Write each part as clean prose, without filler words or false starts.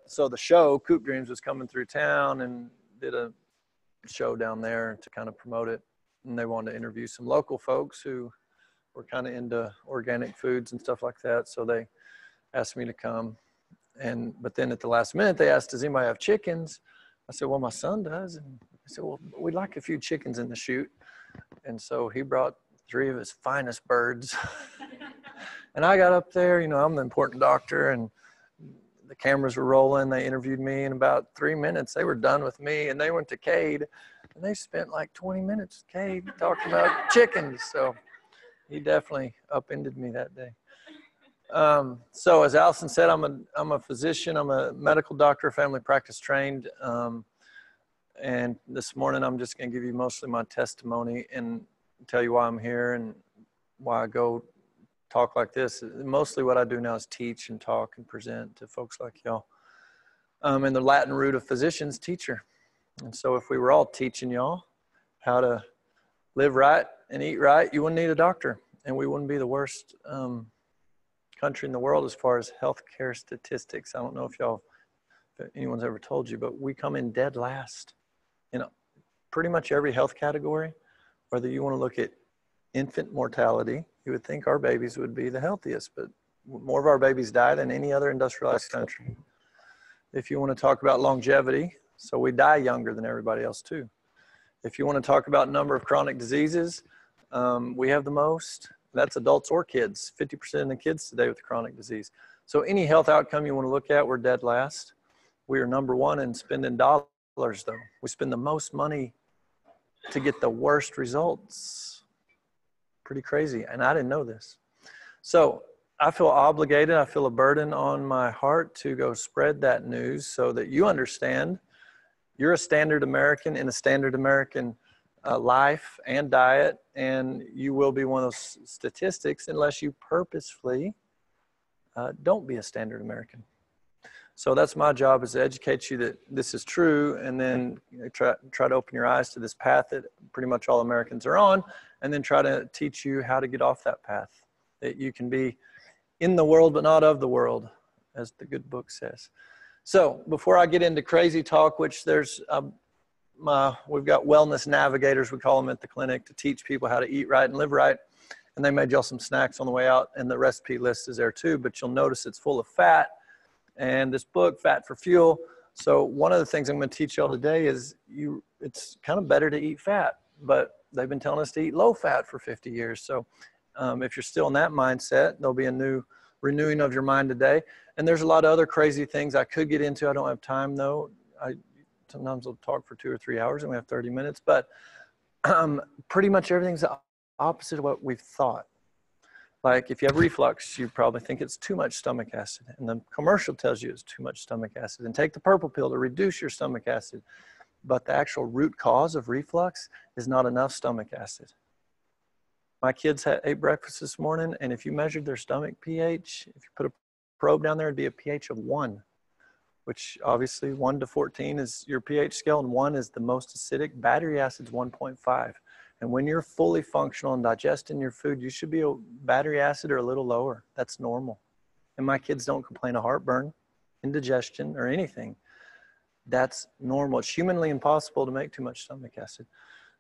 so the show, Coop Dreams, was coming through town and did a show down there to kind of promote it. And they wanted to interview some local folks who were kind of into organic foods and stuff like that. So they asked me to come. But then at the last minute, they asked, does anybody have chickens? I said, well, my son does. And I said, well, we'd like a few chickens in the shoot. And so he brought 3 of his finest birds. And I got up there, you know, I'm the important doctor, and the cameras were rolling. They interviewed me. In about 3 minutes, they were done with me, and they went to Cade, and they spent like 20 minutes with Cade talking about chickens. So he definitely upended me that day. So as Allison said, I'm a physician. I'm a medical doctor, family practice trained. And this morning, I'm just going to give you mostly my testimony and tell you why I'm here and why I go talk like this. Mostly what I do now is teach and talk and present to folks like y'all. And the Latin root of physician's teacher. And so if we were all teaching y'all how to live right and eat right, you wouldn't need a doctor. And we wouldn't be the worst country in the world as far as healthcare statistics. I don't know if anyone's ever told you, but we come in dead last in pretty much every health category. Whether you want to look at infant mortality, you would think our babies would be the healthiest, but more of our babies die than any other industrialized country. If you want to talk about longevity, so we die younger than everybody else too. If you want to talk about number of chronic diseases, we have the most. That's adults or kids. 50% of the kids today with chronic disease. So any health outcome you want to look at, we're dead last. We are number 1 in spending dollars though. We spend the most money to get the worst results. Pretty crazy. And I didn't know this. So I feel obligated. I feel a burden on my heart to go spread that news so that you understand you're a standard American in a standard American life and diet, and you will be one of those statistics unless you purposefully don't be a standard American. So that's my job, is to educate you that this is true, and then try to open your eyes to this path that pretty much all Americans are on, and then try to teach you how to get off that path, that you can be in the world but not of the world, as the good book says. So before I get into crazy talk, which there's we've got wellness navigators, we call them at the clinic, to teach people how to eat right and live right. And they made y'all some snacks on the way out, and the recipe list is there too, but you'll notice it's full of fat. And this book, Fat for Fuel. So one of the things I'm going to teach y'all today is it's kind of better to eat fat, but they've been telling us to eat low fat for 50 years. So if you're still in that mindset, there'll be a new renewing of your mind today. And there's a lot of other crazy things I could get into. I don't have time though. Sometimes I'll talk for 2 or 3 hours and we have 30 minutes, but pretty much everything's the opposite of what we've thought. Like if you have reflux, you probably think it's too much stomach acid, and the commercial tells you it's too much stomach acid, and take the purple pill to reduce your stomach acid. But the actual root cause of reflux is not enough stomach acid. My kids ate breakfast this morning, and if you measured their stomach pH, if you put a probe down there, it'd be a pH of 1, which obviously 1 to 14 is your pH scale, and 1 is the most acidic. Battery acid's 1.5. And when you're fully functional and digesting your food, you should be a battery acid or a little lower. That's normal. And my kids don't complain of heartburn, indigestion, or anything. That's normal. It's humanly impossible to make too much stomach acid.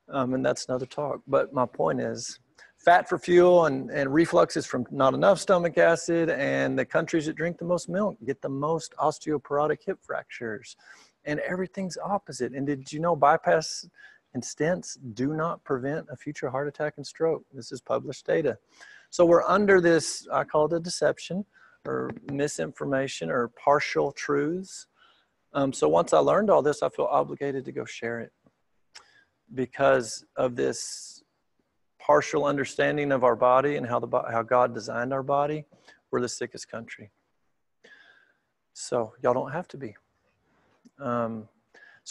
And that's another talk. But my point is, fat for fuel and reflux is from not enough stomach acid, and the countries that drink the most milk get the most osteoporotic hip fractures. And everything's opposite. And did you know bypass and stents do not prevent a future heart attack and stroke? This is published data. So we're under this, I call it a deception or misinformation or partial truths. So once I learned all this, I feel obligated to go share it because of this partial understanding of our body and how God designed our body. We're the sickest country. So y'all don't have to be. So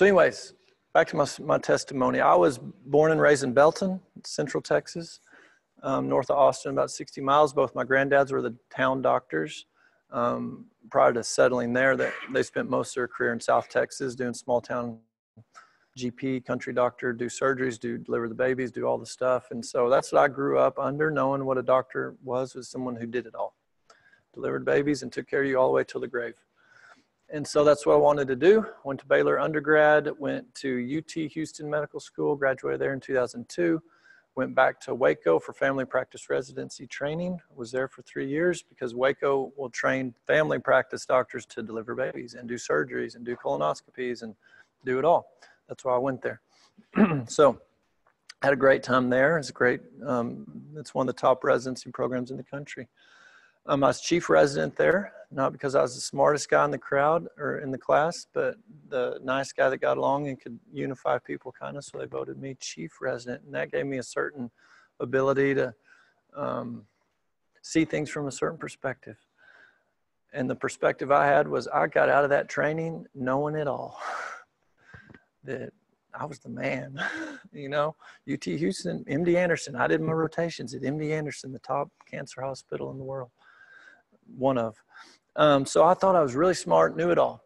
anyways, back to my testimony. I was born and raised in Belton, Central Texas, north of Austin, about 60 miles. Both my granddads were the town doctors. Prior to settling there, they spent most of their career in South Texas doing small town GP, country doctor, do surgeries, deliver the babies, do all the stuff. And so that's what I grew up under, knowing what a doctor was someone who did it all. Delivered babies and took care of you all the way till the grave. And so that's what I wanted to do. Went to Baylor undergrad, went to UT Houston Medical School, graduated there in 2002. Went back to Waco for family practice residency training. Was there for 3 years because Waco will train family practice doctors to deliver babies and do surgeries and do colonoscopies and do it all. That's why I went there. So I had a great time there. It's great. It's one of the top residency programs in the country. I was chief resident there, not because I was the smartest guy in the crowd or in the class, but the nice guy that got along and could unify people kind of, so they voted me chief resident. And that gave me a certain ability to see things from a certain perspective. And the perspective I had was I got out of that training knowing it all, that I was the man, you know. UT Houston, MD Anderson, I did my rotations at MD Anderson, the top cancer hospital in the world. One of. So I thought I was really smart, knew it all.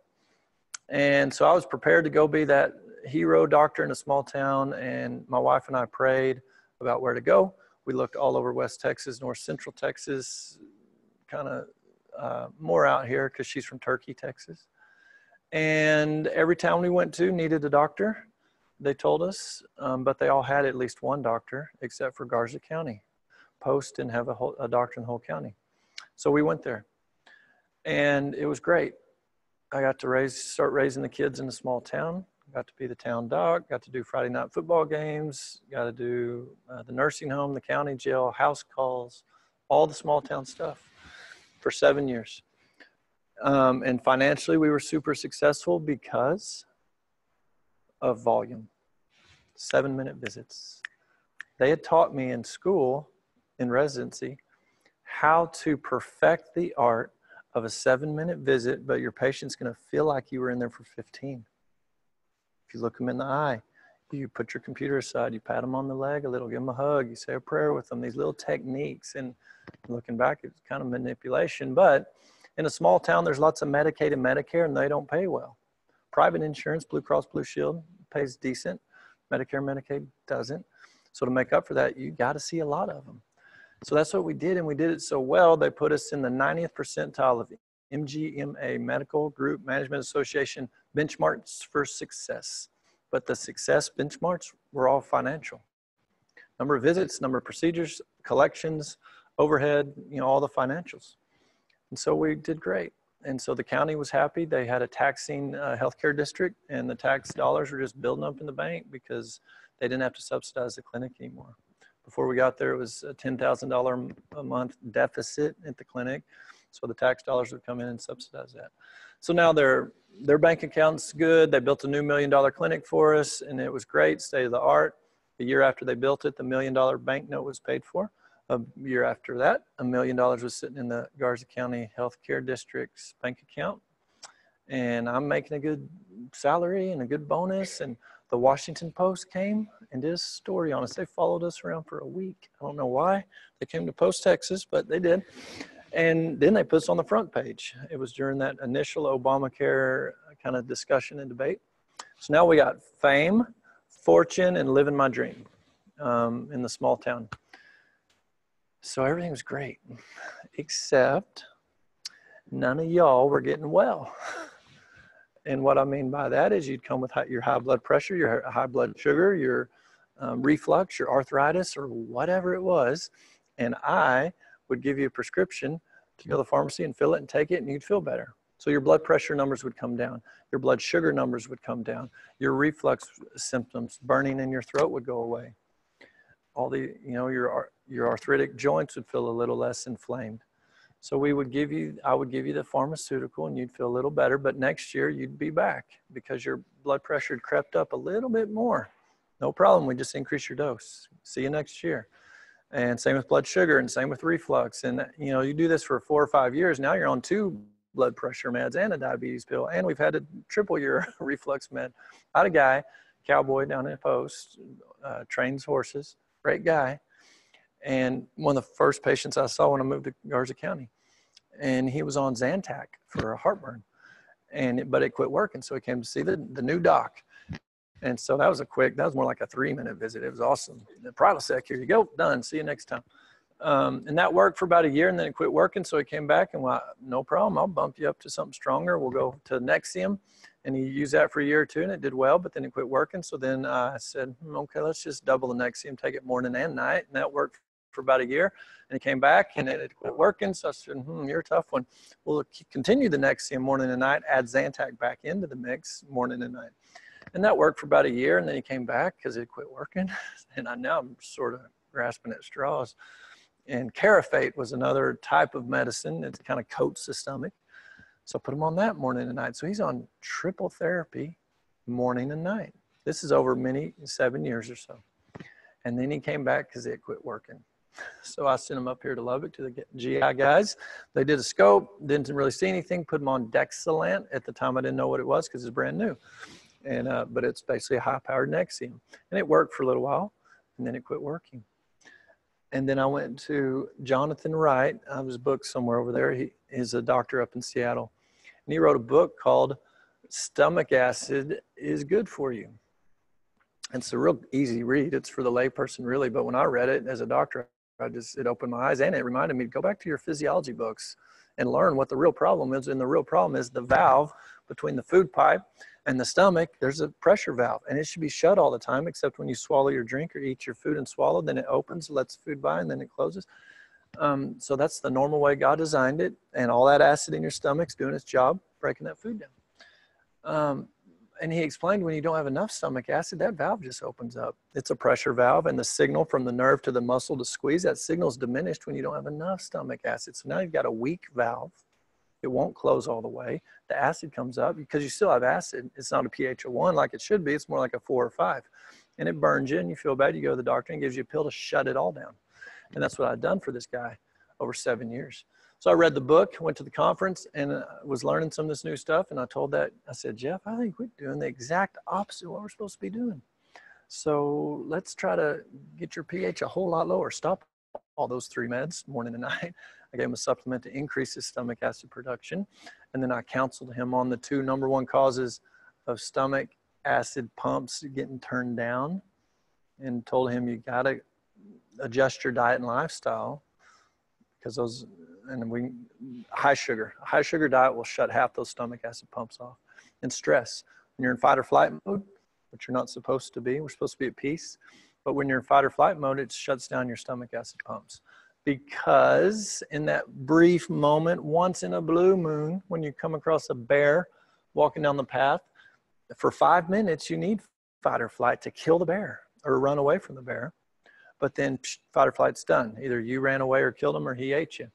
And so I was prepared to go be that hero doctor in a small town. And my wife and I prayed about where to go. We looked all over West Texas, North Central Texas, kind of more out here because she's from Turkey, Texas. And every town we went to needed a doctor, they told us, but they all had at least one doctor except for Garza County. Post didn't have a doctor in the whole county. So we went there, and it was great. I got to start raising the kids in a small town, got to be the town doc, got to do Friday night football games, got to do the nursing home, the county jail, house calls, all the small town stuff for 7 years. And financially, we were super successful because of volume, 7-minute visits. They had taught me in school, in residency, how to perfect the art of a 7-minute visit, but your patient's going to feel like you were in there for 15. If you look them in the eye, you put your computer aside, you pat them on the leg a little, give them a hug, you say a prayer with them, these little techniques. And looking back, it's kind of manipulation. But in a small town, there's lots of Medicaid and Medicare, and they don't pay well. Private insurance, Blue Cross Blue Shield, pays decent. Medicare, Medicaid doesn't. So to make up for that, you got to see a lot of them. So that's what we did, and we did it so well, they put us in the 90th percentile of MGMA, Medical Group Management Association benchmarks for success. But the success benchmarks were all financial. Number of visits, number of procedures, collections, overhead, you know, all the financials. And so we did great. And so the county was happy. They had a taxing healthcare district, and the tax dollars were just building up in the bank because they didn't have to subsidize the clinic anymore. Before we got there, it was a $10,000 a month deficit at the clinic. So the tax dollars would come in and subsidize that. So now their bank account's good. They built a new $1 million clinic for us, and it was great, state of the art. The year after they built it, the $1 million banknote was paid for. A year after that, $1 million was sitting in the Garza County Healthcare District's bank account. And I'm making a good salary and a good bonus. And the Washington Post came and did a story on us. They followed us around for a week. I don't know why. They came to Post Texas, but they did. And then they put us on the front page. It was during that initial Obamacare kind of discussion and debate. So now we got fame, fortune, and living my dream in the small town. So everything was great, except none of y'all were getting well. And what I mean by that is you'd come with your high blood pressure, your high blood sugar, your reflux, your arthritis, or whatever it was. And I would give you a prescription to go to the pharmacy and fill it and take it, and you'd feel better. So your blood pressure numbers would come down. Your blood sugar numbers would come down. Your reflux symptoms, burning in your throat, would go away. All the, you know, your arthritic joints would feel a little less inflamed. So I would give you the pharmaceutical, and you'd feel a little better, but next year you'd be back because your blood pressure had crept up a little bit more. No problem, we just increase your dose. See you next year. And same with blood sugar, and same with reflux. And you know, you do this for 4 or 5 years, now you're on 2 blood pressure meds and a diabetes pill, and we've had to triple your reflux med. I had a guy, cowboy down at Post, trains horses, great guy. And one of the first patients I saw when I moved to Garza County, and he was on Zantac for a heartburn, but it quit working. So he came to see the new doc. And so that was more like a 3-minute visit. It was awesome. The Prilosec, here you go, done. See you next time. And that worked for about a year, and then it quit working. So he came back and, well, no problem. I'll bump you up to something stronger. We'll go to Nexium. And he used that for a year or two, and it did well, but then it quit working. So then I said, okay, let's just double the Nexium, take it morning and night. And that worked for about a year. And he came back, and it quit working. So I said, you're a tough one. We'll continue the Nexium morning and night, add Zantac back into the mix morning and night. And that worked for about a year, and then he came back because it quit working. And now I'm sort of grasping at straws. And Carafate was another type of medicine. It kind of coats the stomach. So I put him on that morning and night. So he's on triple therapy morning and night. This is over 7 years or so. And then he came back because it quit working. So I sent him up here to Lubbock to the GI guys. They did a scope, didn't really see anything, put him on Dexilant. At the time I didn't know what it was because it's brand new. And but it's basically a high-powered Nexium. And it worked for a little while, and then it quit working. And then I went to Jonathan Wright. I have his book somewhere over there. He is a doctor up in Seattle. And he wrote a book called Stomach Acid is Good for You. And it's a real easy read. It's for the layperson, really. But when I read it as a doctor, it opened my eyes, and it reminded me to go back to your physiology books and learn what the real problem is. And the real problem is the valve between the food pipe and the stomach. There's a pressure valve, and it should be shut all the time, except when you swallow your drink or eat your food and swallow, then it opens, lets food by, and then it closes. So that's the normal way God designed it, and all that acid in your stomach's doing its job, breaking that food down. And he explained when you don't have enough stomach acid, that valve just opens up. It's a pressure valve, and the signal from the nerve to the muscle to squeeze, that signal is diminished when you don't have enough stomach acid. So now you've got a weak valve. It won't close all the way. The acid comes up because you still have acid. It's not a pH of 1 like it should be. It's more like a 4 or 5. And it burns you, and you feel bad. You go to the doctor and gives you a pill to shut it all down. And that's what I've done for this guy over 7 years. So I read the book, went to the conference, and was learning some of this new stuff. And I said, Jeff, I think we're doing the exact opposite of what we're supposed to be doing. So let's try to get your pH a whole lot lower. Stop all those 3 meds, morning and night. I gave him a supplement to increase his stomach acid production. And then I counseled him on the 2 number 1 causes of stomach acid pumps getting turned down, and told him you got to adjust your diet and lifestyle, because those, and high sugar diet will shut half those stomach acid pumps off. And stress, when you're in fight or flight mode, which you're not supposed to be, we're supposed to be at peace, but when you're in fight or flight mode, it shuts down your stomach acid pumps. Because in that brief moment, once in a blue moon, when you come across a bear walking down the path, for 5 minutes, you need fight or flight to kill the bear or run away from the bear. But then fight or flight's done. Either you ran away or killed him, or he ate you.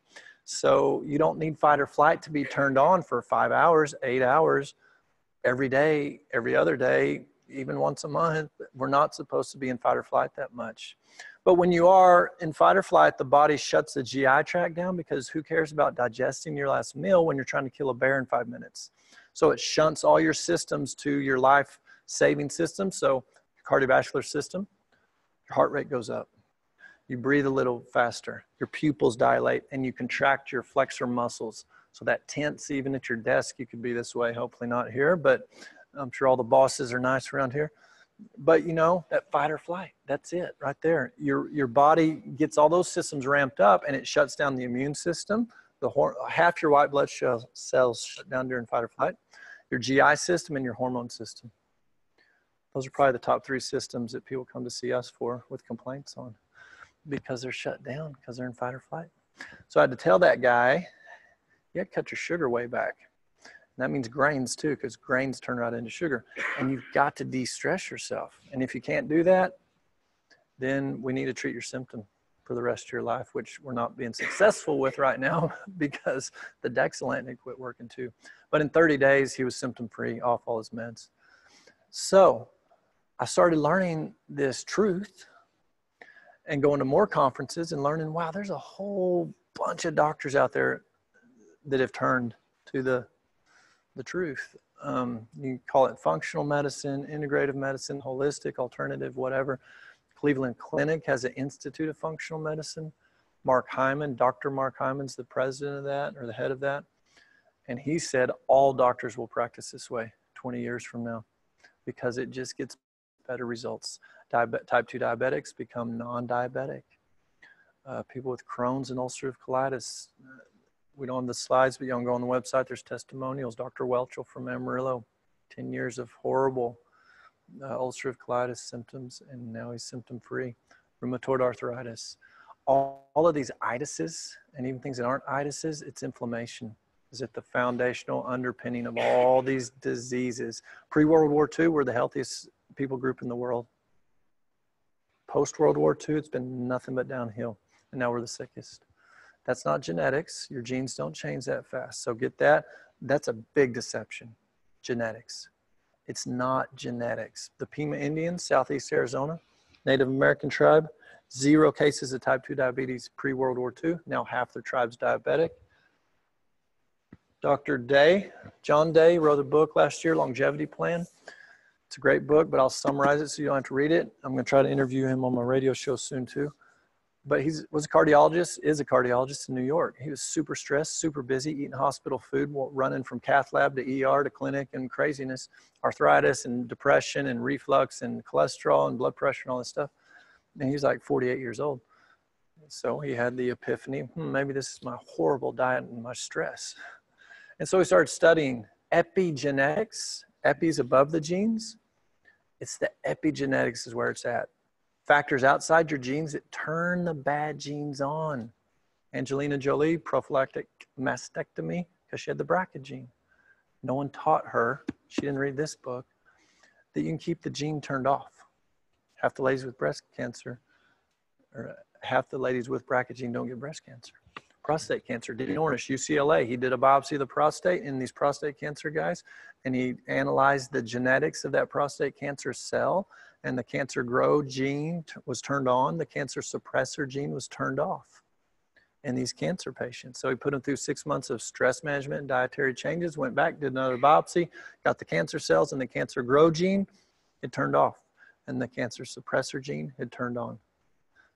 So you don't need fight or flight to be turned on for 5 hours, 8 hours, every day, every other day, even once a month. We're not supposed to be in fight or flight that much. But when you are in fight or flight, the body shuts the GI tract down, because who cares about digesting your last meal when you're trying to kill a bear in 5 minutes? So it shunts all your systems to your life-saving system. So your cardiovascular system, your heart rate goes up. You breathe a little faster. Your pupils dilate, and you contract your flexor muscles. So that tense, even at your desk, you could be this way. Hopefully not here, but I'm sure all the bosses are nice around here. But you know, that fight or flight, that's it right there. Your body gets all those systems ramped up, and it shuts down the immune system. Half your white blood cells shut down during fight or flight. Your GI system and your hormone system. Those are probably the top 3 systems that people come to see us for with complaints on, because they're shut down, because they're in fight or flight. So I had to tell that guy, you got to cut your sugar way back. And that means grains too, because grains turn right into sugar. And you've got to de-stress yourself. And if you can't do that, then we need to treat your symptom for the rest of your life, which we're not being successful with right now because the Dexilant had quit working too. But in 30 days, he was symptom-free, off all his meds. So I started learning this truth and going to more conferences and learning, wow, there's a whole bunch of doctors out there that have turned to the truth. You call it functional medicine, integrative medicine, holistic, alternative, whatever. Cleveland Clinic has an Institute of Functional Medicine. Mark Hyman, Dr. Mark Hyman's the president of that, or the head of that. And he said all doctors will practice this way 20 years from now, because it just gets better results. Type 2 diabetics become non-diabetic. people with Crohn's and ulcerative colitis. We don't have the slides, but you can go on the website. There's testimonials. Dr. Welchel from Amarillo, 10 years of horrible ulcerative colitis symptoms, and now he's symptom-free. Rheumatoid arthritis. All of these itises, and even things that aren't itises, it's inflammation. Is at the foundational underpinning of all these diseases. Pre-World War II, we're the healthiest people group in the world. Post-World War II, it's been nothing but downhill, and now we're the sickest. That's not genetics. Your genes don't change that fast. So get that. That's a big deception, genetics. It's not genetics. The Pima Indians, Southeast Arizona, Native American tribe, 0 cases of type 2 diabetes pre-World War II. Now half their tribe's diabetic. Dr. Day, John Day, wrote a book last year, Longevity Plan. It's a great book, but I'll summarize it so you don't have to read it. I'm going to try to interview him on my radio show soon too. But he was a cardiologist, is a cardiologist in New York. He was super stressed, super busy, eating hospital food, running from cath lab to ER to clinic and craziness, arthritis and depression and reflux and cholesterol and blood pressure and all this stuff. And he was like 48 years old. So he had the epiphany, maybe this is my horrible diet and my stress. And so he started studying epigenetics. Epi's above the genes. It's the epigenetics is where it's at. Factors outside your genes that turn the bad genes on. Angelina Jolie, prophylactic mastectomy because she had the BRCA gene. No one taught her, she didn't read this book, that you can keep the gene turned off. Half the ladies with breast cancer, or half the ladies with BRCA gene don't get breast cancer. Prostate cancer, Dean Ornish, UCLA, he did a biopsy of the prostate in these prostate cancer guys, and he analyzed the genetics of that prostate cancer cell, and the cancer grow gene was turned on, the cancer suppressor gene was turned off in these cancer patients. So he put them through 6 months of stress management and dietary changes, went back, did another biopsy, got the cancer cells, and the cancer grow gene had turned off, and the cancer suppressor gene had turned on.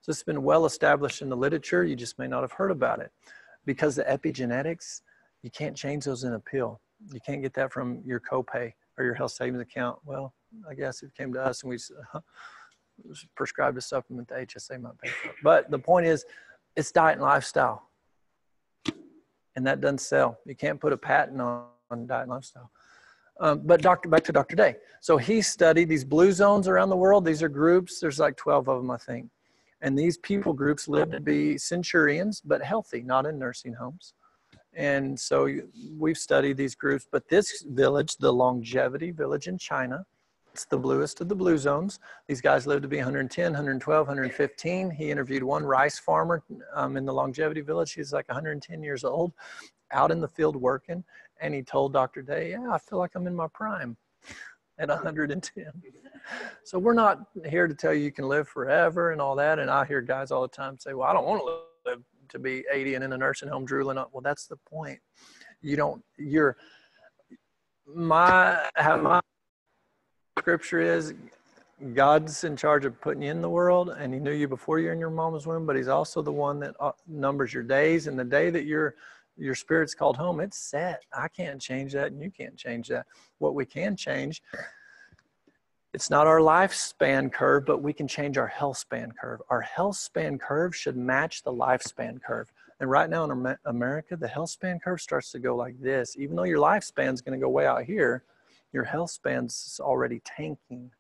So it's been well established in the literature, you just may not have heard about it. Because the epigenetics, you can't change those in a pill. You can't get that from your copay or your health savings account. Well, I guess if it came to us and we prescribed a supplement, the HSA might pay for it. But the point is, it's diet and lifestyle. And that doesn't sell. You can't put a patent on diet and lifestyle. But back to Dr. Day. So he studied these blue zones around the world. These are groups. There's like 12 of them, I think. And these people groups live to be centurions, but healthy, not in nursing homes. And so we've studied these groups, but this village, the Longevity Village in China, it's the bluest of the blue zones. These guys live to be 110, 112, 115. He interviewed one rice farmer in the Longevity Village. He's like 110 years old, out in the field working. And he told Dr. Day, yeah, I feel like I'm in my prime at 110. So we're not here to tell you you can live forever and all that. And I hear guys all the time say, well, I don't want to live to be 80 and in a nursing home drooling up. Well, that's the point. My scripture is God's in charge of putting you in the world, and he knew you before you're in your mama's womb, but he's also the one that numbers your days. And the day that your spirit's called home, it's set. I can't change that, and you can't change that. What we can change, it's not our lifespan curve, but we can change our health span curve. Our health span curve should match the lifespan curve. And right now in America, the health span curve starts to go like this. Even though your lifespan's going to go way out here, your health span's already tanking.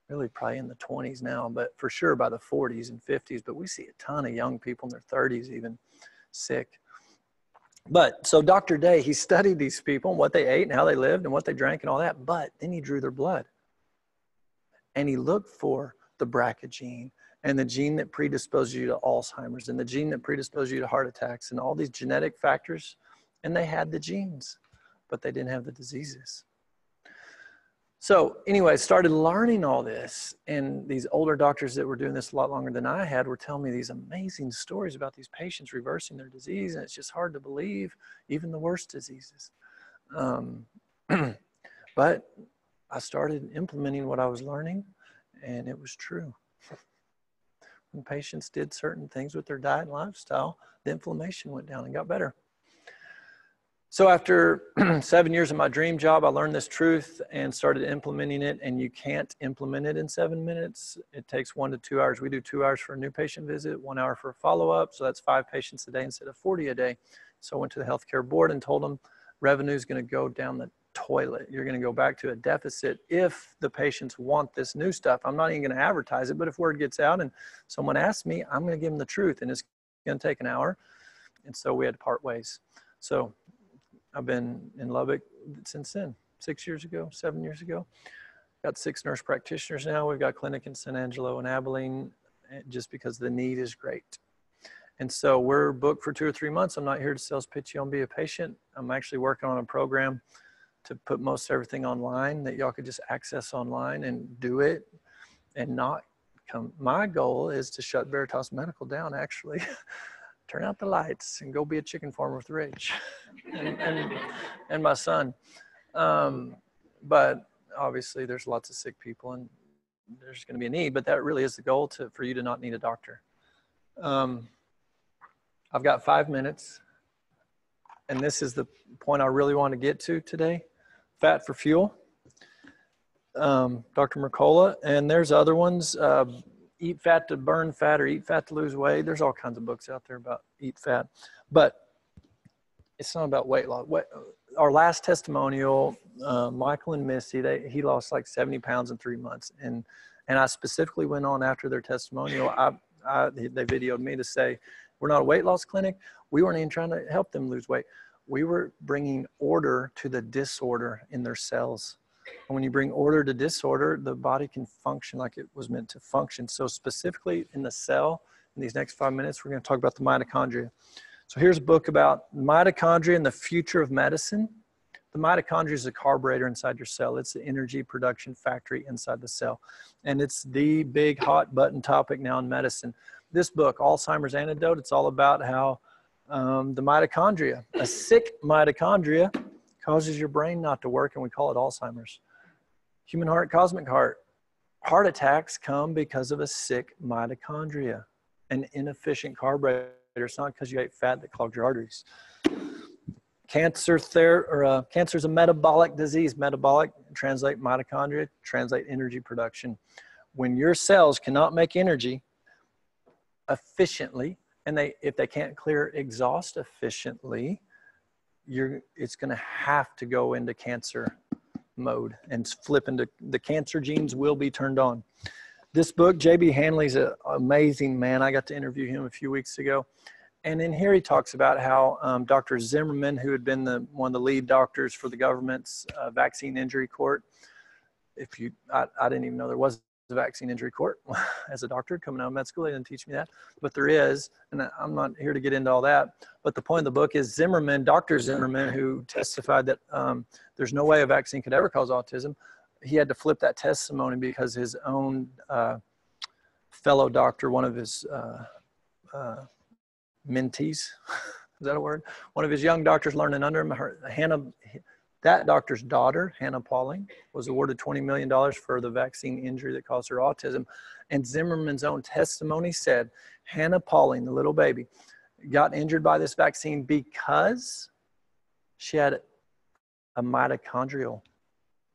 Really probably in the 20s now, but for sure by the 40s and 50s. But we see a ton of young people in their 30s even sick. But so Dr. Day, he studied these people and what they ate and how they lived and what they drank and all that. But then he drew their blood. And he looked for the BRCA gene and the gene that predisposes you to Alzheimer's and the gene that predisposes you to heart attacks and all these genetic factors. And they had the genes, but they didn't have the diseases. So anyway, I started learning all this. And these older doctors that were doing this a lot longer than I had were telling me these amazing stories about these patients reversing their disease. And it's just hard to believe, even the worst diseases. But I started implementing what I was learning, and it was true. When patients did certain things with their diet and lifestyle, the inflammation went down and got better. So after 7 years of my dream job, I learned this truth and started implementing it, and you can't implement it in 7 minutes. It takes 1 to 2 hours. We do 2 hours for a new patient visit, 1 hour for a follow-up. So that's 5 patients a day instead of 40 a day. So I went to the healthcare board and told them revenue is going to go down the toilet. You're going to go back to a deficit if the patients want this new stuff. I'm not even going to advertise it, but if word gets out and someone asks me, I'm going to give them the truth, and it's going to take an hour. And so we had to part ways. So I've been in Lubbock since then, 6 years ago, 7 years ago. Got 6 nurse practitioners now. We've got a clinic in San Angelo and Abilene, just because the need is great. And so we're booked for 2 or 3 months. I'm not here to sales pitch you on be a patient. I'm actually working on a program to put most everything online that y'all could just access online and do it and not come. My goal is to shut Veritas Medical down, actually. Turn out the lights and go be a chicken farmer with Rich and my son. But obviously there's lots of sick people and there's going to be a need, but that really is the goal for you to not need a doctor. I've got 5 minutes, and this is the point I really want to get to today. Fat for fuel. Dr. Mercola, and there's other ones. Eat fat to burn fat or eat fat to lose weight. There's all kinds of books out there about eat fat, but it's not about weight loss. Our last testimonial, Michael and Misty, he lost like 70 pounds in 3 months. And I specifically went on after their testimonial. They videoed me to say, we're not a weight loss clinic. We weren't even trying to help them lose weight. We were bringing order to the disorder in their cells. And when you bring order to disorder, the body can function like it was meant to function. So specifically in the cell, in these next 5 minutes, we're going to talk about the mitochondria. So here's a book about mitochondria and the future of medicine. The mitochondria is a carburetor inside your cell. It's the energy production factory inside the cell. And it's the big hot button topic now in medicine. This book, Alzheimer's Antidote, it's all about how the mitochondria, a sick mitochondria, causes your brain not to work, and we call it Alzheimer's. Human heart, cosmic heart. Heart attacks come because of a sick mitochondria, an inefficient carburetor. It's not because you ate fat that clogged your arteries. Cancer is a metabolic disease. Metabolic, translate mitochondria, translate energy production. When your cells cannot make energy efficiently, and if they can't clear exhaust efficiently, it's going to have to go into cancer mode and flip into the cancer genes will be turned on. This book, J.B. Hanley's an amazing man. I got to interview him a few weeks ago. And in here he talks about how Dr. Zimmerman, who had been one of the lead doctors for the government's vaccine injury court, I didn't even know there was a vaccine injury court as a doctor coming out of med school. They didn't teach me that, but there is, and I'm not here to get into all that. But the point of the book is Zimmerman, Dr. Zimmerman, who testified that there's no way a vaccine could ever cause autism. He had to flip that testimony because his own fellow doctor, one of his mentees, is that a word? One of his young doctors learning under him, that doctor's daughter, Hannah Pauling, was awarded $20 million for the vaccine injury that caused her autism. And Zimmerman's own testimony said, Hannah Pauling, the little baby, got injured by this vaccine because she had a mitochondrial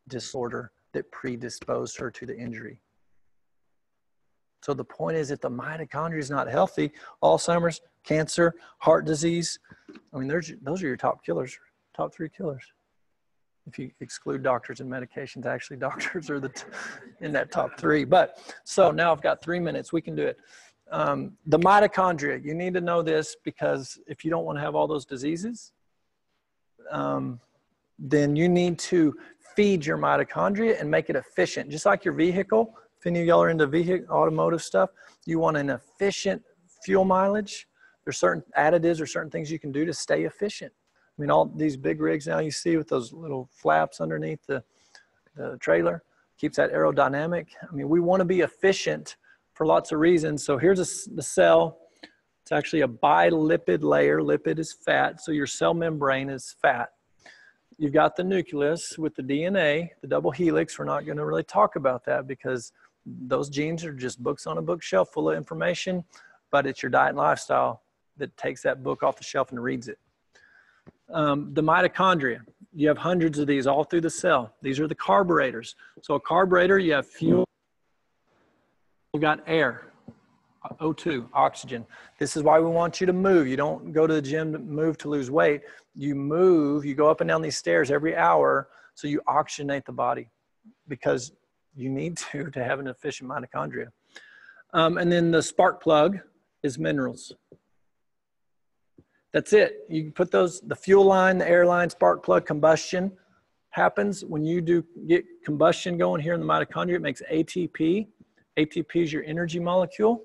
disorder that predisposed her to the injury. So the point is, if the mitochondria is not healthy, Alzheimer's, cancer, heart disease, I mean, those are your top killers, top 3 killers. If you exclude doctors and medications, actually doctors are in that top 3. But so now I've got 3 minutes. We can do it. The mitochondria, you need to know this because if you don't want to have all those diseases, then you need to feed your mitochondria and make it efficient. Just like your vehicle, if any of y'all are into automotive stuff, you want an efficient fuel mileage. There's certain additives or certain things you can do to stay efficient. I mean, all these big rigs now you see with those little flaps underneath the trailer, keeps that aerodynamic. I mean, we want to be efficient for lots of reasons. So here's the cell. It's actually a bilipid layer. Lipid is fat, so your cell membrane is fat. You've got the nucleus with the DNA, the double helix. We're not going to really talk about that because those genes are just books on a bookshelf full of information, but it's your diet and lifestyle that takes that book off the shelf and reads it. The mitochondria, you have hundreds of these all through the cell. These are the carburetors. So a carburetor, you have fuel, you got air, O2, oxygen. This is why we want you to move. You don't go to the gym to move to lose weight. You move, you go up and down these stairs every hour, so you oxygenate the body because you need to have an efficient mitochondria. And then the spark plug is minerals. That's it. You can put those, the fuel line, the air line, spark plug, combustion happens. When you do get combustion going here in the mitochondria, it makes ATP. ATP is your energy molecule.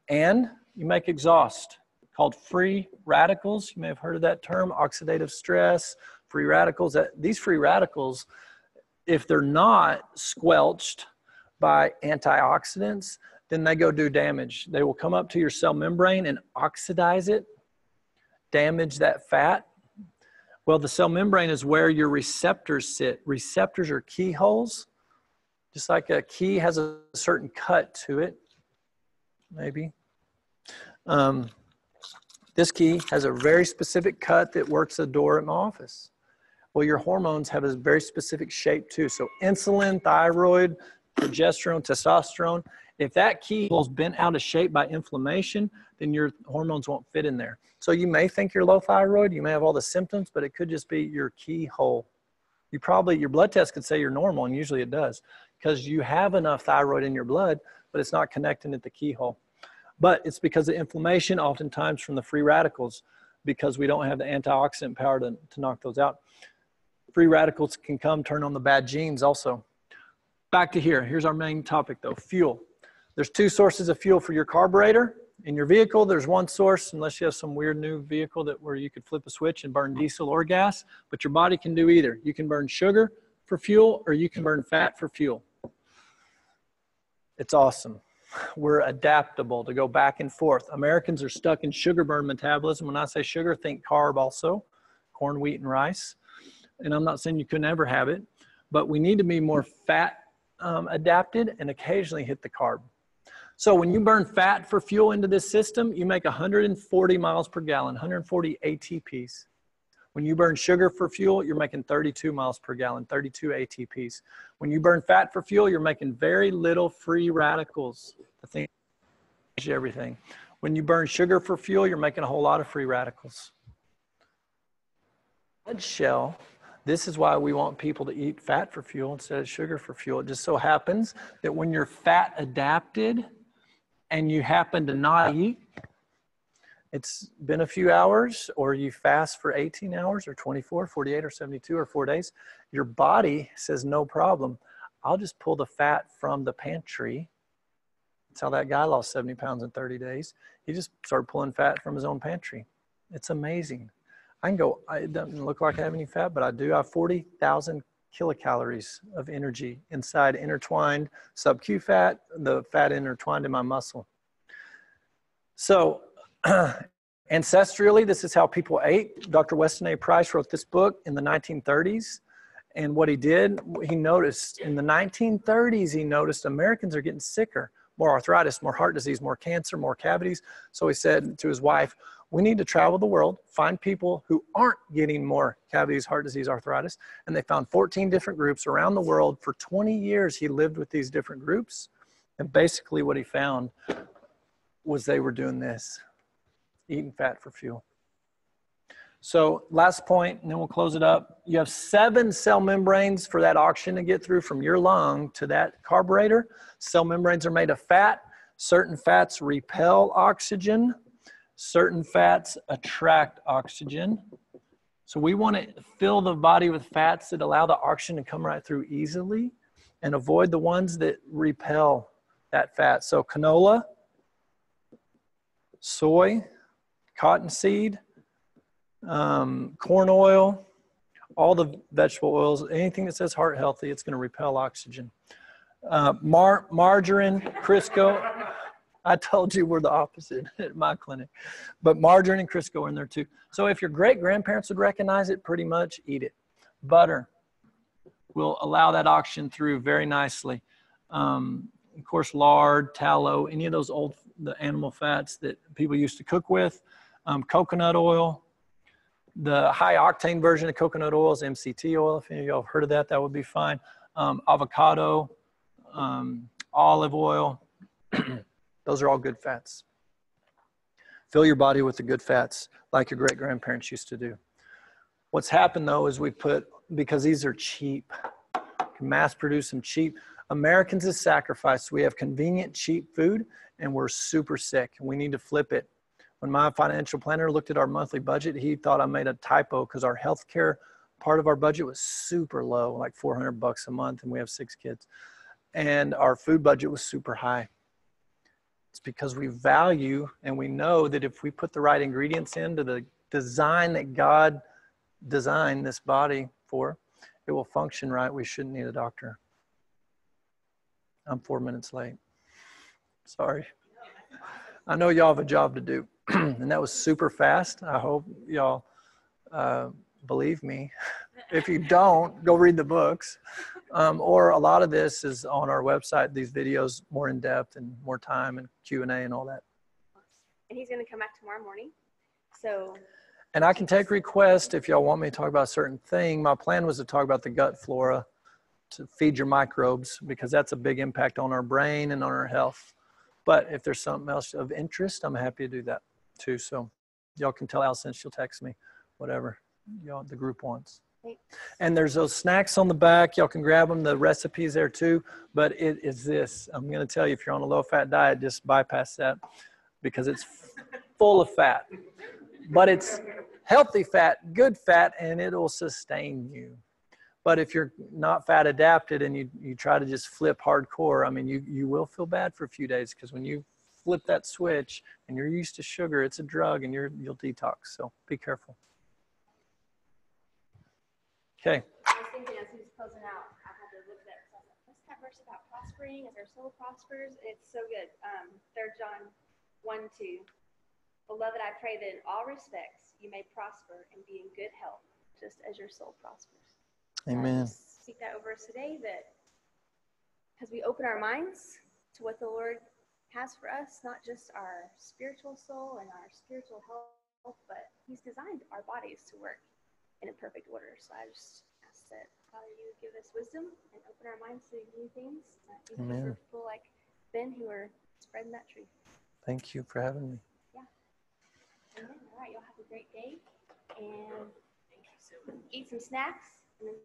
And you make exhaust called free radicals. You may have heard of that term, oxidative stress, free radicals. These free radicals, if they're not squelched by antioxidants, then they go do damage. They will come up to your cell membrane and oxidize it, damage that fat. Well, the cell membrane is where your receptors sit. Receptors are keyholes. Just like a key has a certain cut to it, maybe. This key has a very specific cut that works the door at my office. Well, your hormones have a very specific shape too. So insulin, thyroid, progesterone, testosterone, if that keyhole's bent out of shape by inflammation, then your hormones won't fit in there. So you may think you're low thyroid, you may have all the symptoms, but it could just be your keyhole. Your blood test could say you're normal, and usually it does, because you have enough thyroid in your blood, but it's not connecting at the keyhole. But it's because of inflammation, oftentimes from the free radicals, because we don't have the antioxidant power to knock those out. Free radicals can turn on the bad genes also. Back to here. Here's our main topic though, fuel. There's two sources of fuel for your carburetor. In your vehicle, there's one source, unless you have some weird new vehicle where you could flip a switch and burn diesel or gas, but your body can do either. You can burn sugar for fuel, or you can burn fat for fuel. It's awesome. We're adaptable to go back and forth. Americans are stuck in sugar burn metabolism. When I say sugar, think carb also, corn, wheat, and rice. And I'm not saying you couldn't ever have it, but we need to be more fat adapted and occasionally hit the carb. So when you burn fat for fuel into this system, you make 140 miles per gallon, 140 ATPs. When you burn sugar for fuel, you're making 32 miles per gallon, 32 ATPs. When you burn fat for fuel, you're making very little free radicals. The thing is everything. When you burn sugar for fuel, you're making a whole lot of free radicals. Nutshell, this is why we want people to eat fat for fuel instead of sugar for fuel. It just so happens that when you're fat adapted and you happen to not eat, it's been a few hours, or you fast for 18 hours or 24, 48 or 72 or 4 days, your body says, no problem. I'll just pull the fat from the pantry. That's how that guy lost 70 pounds in 30 days. He just started pulling fat from his own pantry. It's amazing. I can go, it doesn't look like I have any fat, but I do. I have 40,000 kilocalories of energy inside intertwined sub-Q fat, the fat intertwined in my muscle. So ancestrally, this is how people ate. Dr. Weston A. Price wrote this book in the 1930s. And what he did, he noticed in the 1930s, he noticed Americans are getting sicker, more arthritis, more heart disease, more cancer, more cavities. So he said to his wife, we need to travel the world, find people who aren't getting more cavities, heart disease, arthritis. And they found 14 different groups around the world. For 20 years, he lived with these different groups. And basically what he found was they were doing this, eating fat for fuel. So last point, and then we'll close it up. You have 7 cell membranes for that oxygen to get through from your lung to that carburetor. Cell membranes are made of fat. Certain fats repel oxygen. Certain fats attract oxygen. So we want to fill the body with fats that allow the oxygen to come right through easily and avoid the ones that repel that fat. So canola, soy, cottonseed, corn oil, all the vegetable oils, anything that says heart healthy, it's going to repel oxygen. Margarine, Crisco. I told you we're the opposite at my clinic. But margarine and Crisco are in there too. So if your great-grandparents would recognize it, pretty much eat it. Butter will allow that oxygen through very nicely. Of course, lard, tallow, any of those the animal fats that people used to cook with. Coconut oil, The high octane version of coconut oil is MCT oil. If any of y'all have heard of that, that would be fine. Avocado, olive oil, those are all good fats. Fill your body with the good fats like your great-grandparents used to do. What's happened though is we put, because these are cheap, can mass produce them cheap. Americans is sacrificed. We have convenient, cheap food and we're super sick. We need to flip it. When my financial planner looked at our monthly budget, he thought I made a typo because our healthcare part of our budget was super low, like $400 a month, and we have 6 kids. And our food budget was super high. It's because we value and we know that if we put the right ingredients into the design that God designed this body for, it will function right. We shouldn't need a doctor. I'm 4 minutes late. Sorry. I know y'all have a job to do. And that was super fast. I hope y'all believe me. If you don't, go read the books. Or a lot of this is on our website, these videos more in depth and more time and Q&A and all that. And he's going to come back tomorrow morning. So. And I can take requests if y'all want me to talk about a certain thing. My plan was to talk about the gut flora to feed your microbes because that's a big impact on our brain and on our health. But if there's something else of interest, I'm happy to do that too. So y'all can tell Allison, she'll text me, whatever y'all the group wants. Thanks. And there's those snacks on the back. Y'all can grab them. The recipe's there too. But it is this. I'm going to tell you, if you're on a low-fat diet, just bypass that because it's full of fat. But it's healthy fat, good fat, and it'll sustain you. But if you're not fat adapted and you try to just flip hardcore, I mean, you will feel bad for a few days because when you flip that switch and you're used to sugar, it's a drug and you'll detox. So be careful. Okay. I was thinking as he was closing out, I had to look at that. What's that verse about prospering as our soul prospers? It's so good. 3 John 1:2. Beloved, I pray that in all respects you may prosper and be in good health, just as your soul prospers. Amen. Speak that over us today, that as we open our minds to what the Lord has for us, not just our spiritual soul and our spiritual health, but He's designed our bodies to work in a perfect order. So I just ask that, Father, you would give us wisdom and open our minds to new things. For people like Ben who are spreading that truth. Thank you for having me. Yeah. Amen. All right, y'all have a great day and eat some snacks and then